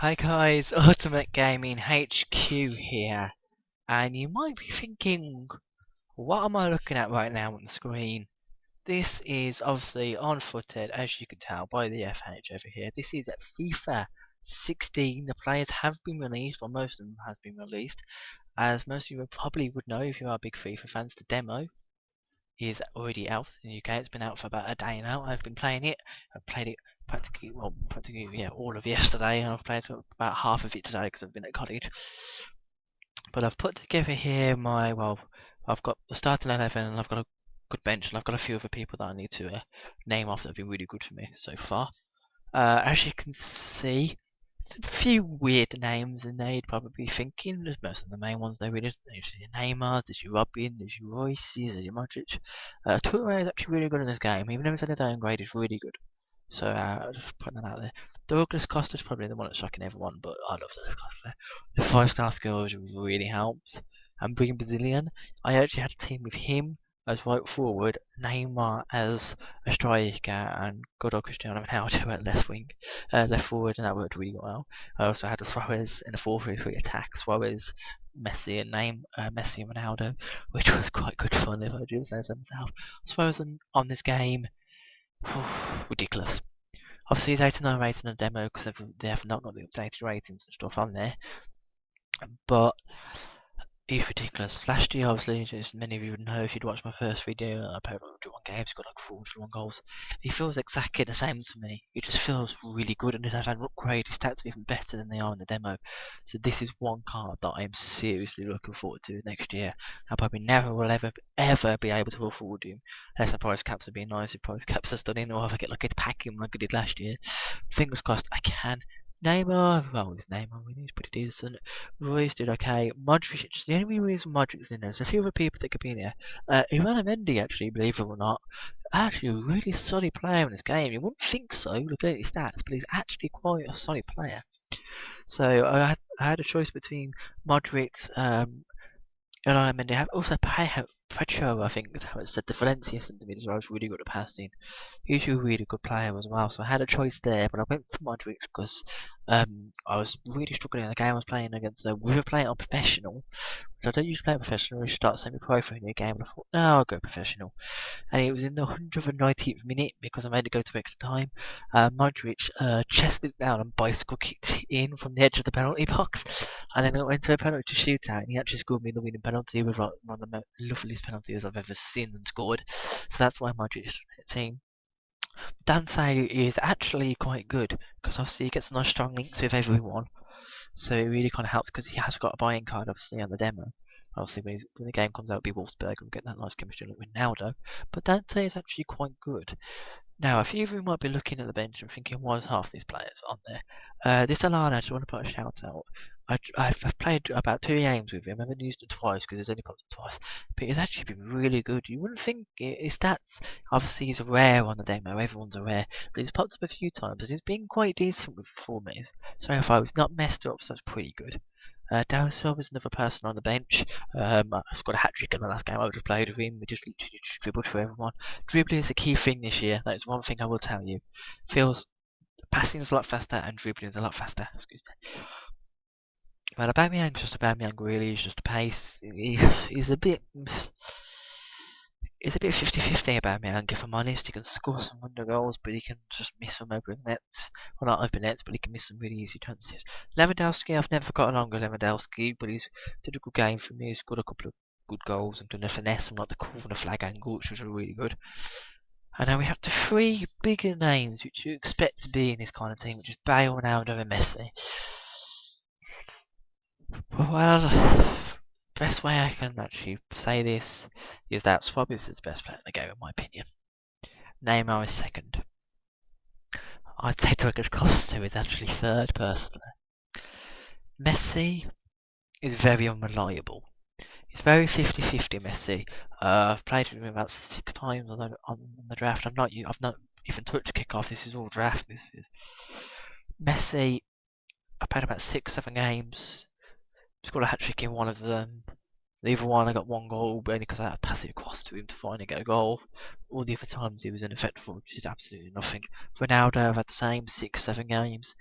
Hi guys, Ultimate Gaming HQ here, and you might be thinking, what am I looking at right now on the screen? This is obviously on-footed, as you can tell by the FH over here. This is FIFA 16. The players have been released, or most of them has been released. As most of you probably would know if you are big FIFA fans, the demo is already out in the UK. It's been out for about a day now. I've been playing it. I've played it practically yeah, all of yesterday, and I've played about half of it today because I've been at college. But I've put together here I've got the starting 11, and I've got a good bench, and I've got a few other people that I need to name off that have been really good for me so far. As you can see, there's a few weird names in there you'd probably be thinking. There's most of the main ones there. There's your Neymar, there's your Robin, there's your Royces, there's your Modric. Toure is actually really good in this game. Even though he's had a downgrade, he's really good. So just putting that out there. Douglas Costa's probably the one that's shocking everyone, but I love Douglas Costa. The 5-star skills really helps. And being Brazilian, I actually had a team with him as right forward, Neymar as a striker, and good old Cristiano Ronaldo at left forward, and that worked really well. I also had a Suarez in a 4-3-3 attack, Suarez, Messi, and Messi and Ronaldo, which was quite good fun if I do say so myself. Suarez on this game, ridiculous. Obviously, it's 89 rating in the demo because they have not got the updated ratings and stuff on there, but he's ridiculous. Last year, obviously, as many of you would know if you'd watched my first video, I played 101 games, got like 41 goals. He feels exactly the same to me. He just feels really good, and he's had an upgrade. His stats are even better than they are in the demo. So this is one card that I am seriously looking forward to next year. I probably never will ever be able to afford him, unless the price caps would be nice. If price caps are stunning, or if I get lucky to pack him like I did last year. Fingers crossed I can. Neymar, well, his Neymar, he's pretty decent. Royce did okay. Modric, the only reason Modric's in there, there's a few other people that could be in there. Ivan Mendy, actually, believe it or not, actually a really solid player in this game. You wouldn't think so, looking at his stats, but he's actually quite a solid player. So I had a choice between Modric, Ivan Mendy. I have also Petro, I think is how it said. The Valencia centre mid as well was really good at passing. He's a really good player as well. So I had a choice there, but I went for Modric because I was really struggling in the game I was playing against. We were playing on professional, which I don't usually play professional. We start semi-pro for a new game, and I thought, no, I'll go professional. And it was in the 119th minute because I made it go to extra time. Modric chested down and bicycle kicked in from the edge of the penalty box, and then it went to a penalty shootout, and he actually scored me the winning penalty with like one of the loveliest penalties I've ever seen and scored. So that's why Modric is team. Dante is actually quite good because obviously he gets nice strong links with everyone, so it really kind of helps because he has got a buying card obviously on the demo. Obviously, when the game comes out, it'll be Wolfsburg and get that nice chemistry with Ronaldo. But Dante is actually quite good. Now, a few of you might be looking at the bench and thinking, why is half these players on there? This Alana, I just want to put a shout out. I've played about 2 games with him. I've only used it twice because he's only popped up twice. But he's actually been really good. You wouldn't think his stats, obviously, he's a rare on the demo. Everyone's a rare. But he's popped up a few times and he's been quite decent with performance. So far, he's not messed up, so it's pretty good. Darren Silva's another person on the bench. I've got a hat trick in the last game I just played with him. We just literally dribbled for everyone. Dribbling is a key thing this year. That is one thing I will tell you. Feels passing is a lot faster and dribbling is a lot faster. Excuse me. Well, Aubameyang's just Aubameyang really. He's just a pace. He's a bit. It's a bit 50-50 Aubameyang, if I'm honest. He can score some wonder goals, but he can just miss them open nets. Well, not open nets, but he can miss some really easy chances. Lewandowski, I've never got along with Lewandowski, but he's did a good game for me. He's scored a couple of good goals and done a finesse from like the corner flag angle, which was really good. And then we have the 3 bigger names which you expect to be in this kind of team, which is Bale, Ronaldo, and Messi. Well, best way I can actually say this is that Suarez is the best player in the game, in my opinion. Neymar is second. I'd say Douglas Costa is actually third, personally. Messi is very unreliable. He's very 50-50, Messi. I've played with him about 6 times on the draft. I've not even touched kickoff. This is all draft. This is Messi. I played about 6-7 games. Scored a hat trick in one of them. The other one I got 1 goal, but only because I had to pass it across to him to finally get a goal. All the other times he was ineffective, which is absolutely nothing. Ronaldo, I've had the same 6-7 games.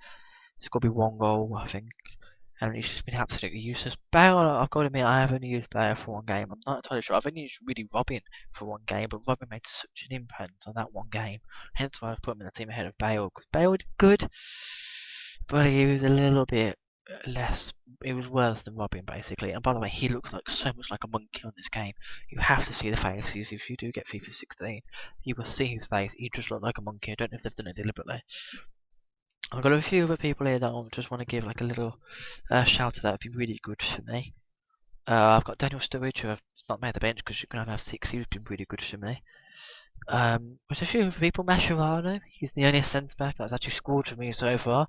Scored me 1 goal, I think. And he's just been absolutely useless. Bale, I've got to admit, I have only used Bale for 1 game. I'm not entirely sure. I've only used really Robin for 1 game, but Robin made such an impact on that 1 game. Hence why I've put him in the team ahead of Bale. Because Bale did good, but he was a little bit less. It was worse than Robin, basically. And by the way, he looks like so much like a monkey on this game. You have to see the faces. If you do get FIFA 16, you will see his face. He just looked like a monkey. I don't know if they've done it deliberately. I've got a few other people here that I just want to give like a little shout out that would be really good for me. I've got Daniel Sturridge, who I've not made the bench because you're going to have 6. He's been really good for me. There's a few other people. Mascherano, he's the only centre back that's actually scored for me so far.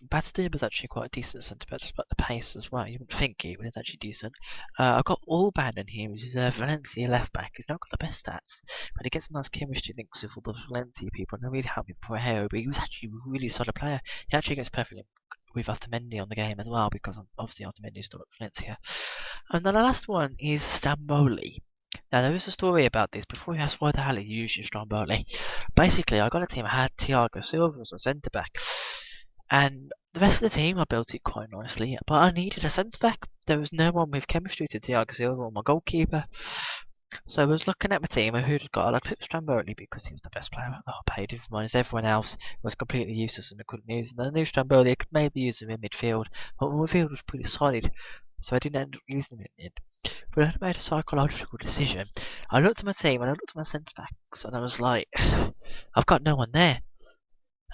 Badstein was actually quite a decent centre back, despite the pace as well. You wouldn't think he, but it's actually decent. I've got Orban in here, which is a Valencia left back. He's not got the best stats, but he gets a nice chemistry links with all the Valencia people, and they really helped me Porreo. But he was actually a really solid player. He actually gets perfectly with Otamendi on the game as well, because obviously Otamendi is still at Valencia. And then the last one is Stamboli. Now there is a story about this. Before you ask why the hell he used Stamboli, basically I got a team. I had Thiago Silva as a centre back. And the rest of the team, I built it quite nicely, but I needed a centre back. There was no one with chemistry to Thiago Silva or my goalkeeper. So I was looking at my team and who'd got. I picked Stromboli because he was the best player at the paid, minus everyone else was completely useless and I couldn't use him. And I knew Stromboli, I could maybe use him in midfield, but my midfield was pretty solid, so I didn't end up using him in the end. But I made a psychological decision. I looked at my team and I looked at my centre backs and I was like, I've got no one there.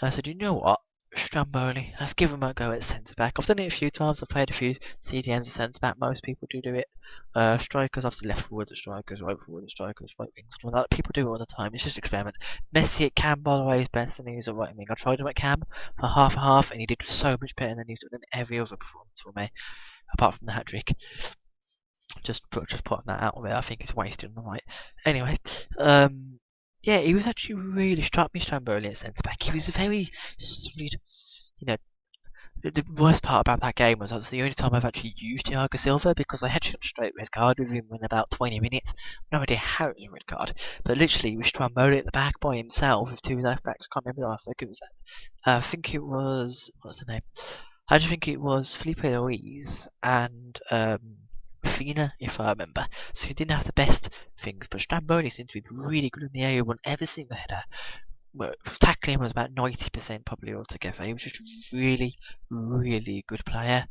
And I said, you know what? Stromboli, let's give him a go at centre back. I've done it a few times. I've played a few CDMs at centre back. Most people do it. Strikers, obviously left forwards, strikers, right forwards, strikers, right wings. All that. People do it all the time. It's just an experiment. Messi at Cam, by the way, is better than he's at right wing. I tried him at Cam for half, and he did so much better than he's done in every other performance for me, apart from the hat trick. Just putting that out of it. I think it's wasted on the right. Anyway, yeah, he was actually really struck me, Stromboli at centre back. He was very solid. You know, the worst part about that game was that was the only time I've actually used Thiago Silva because I had a straight red card with him in about 20 minutes. No idea how it was a red card, but literally he was Stromboli at the back by himself with 2 left backs. I can't remember. I think it was what's the name? I just think it was Felipe Luis and Fina, if I remember. So he didn't have the best things, but Stromboli seemed to be really good in the area, won every single header. Well, tackling was about 90% probably altogether. He was just really, really good player.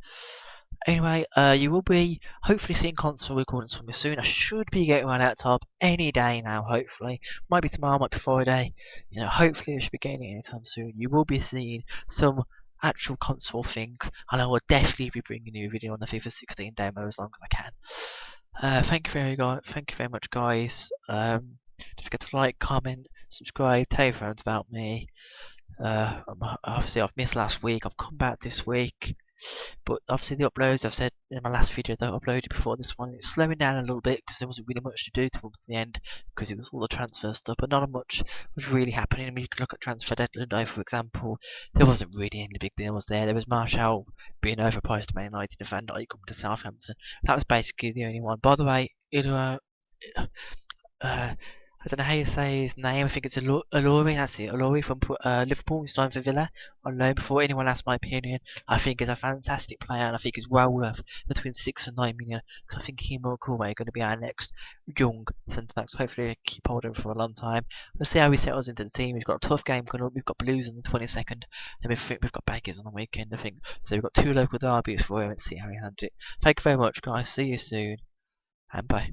Anyway, you will be hopefully seeing console recordings from me soon. I should be getting my laptop any day now, hopefully. Might be tomorrow, might be Friday. You know, hopefully I should be getting it anytime soon. You will be seeing some actual console things, and I will definitely be bringing you a video on the FIFA 16 demo as long as I can. Thank you very much, guys. Don't forget to like, comment, subscribe, tell your friends about me. Obviously, I've missed last week. I've come back this week. But obviously the uploads, I've said in my last video that I uploaded before this one, it's slowing down a little bit because there wasn't really much to do towards the end because it was all the transfer stuff, but not much was really happening. I mean, you could look at transfer deadline day, for example, there wasn't really any big deals there. There was Marshall being overpriced to Man United and Van Dijk coming to Southampton. That was basically the only one. By the way, I don't know how you say his name. I think it's Alori. That's it. Alori from Liverpool. He's signed for Villa on loan. Before anyone asks my opinion, I think he's a fantastic player, and I think he's well worth between 6 and 9 million. Because I think him or Kouré are going to be our next young centre backs. Hopefully, keep hold of him for a long time. We'll see how he settles into the team. We've got a tough game coming up. We've got Blues on the 22nd, then we've got Beggars on the weekend. I think so. We've got 2 local derbies for him. Let's see how he handles it. Thank you very much, guys. See you soon, and bye.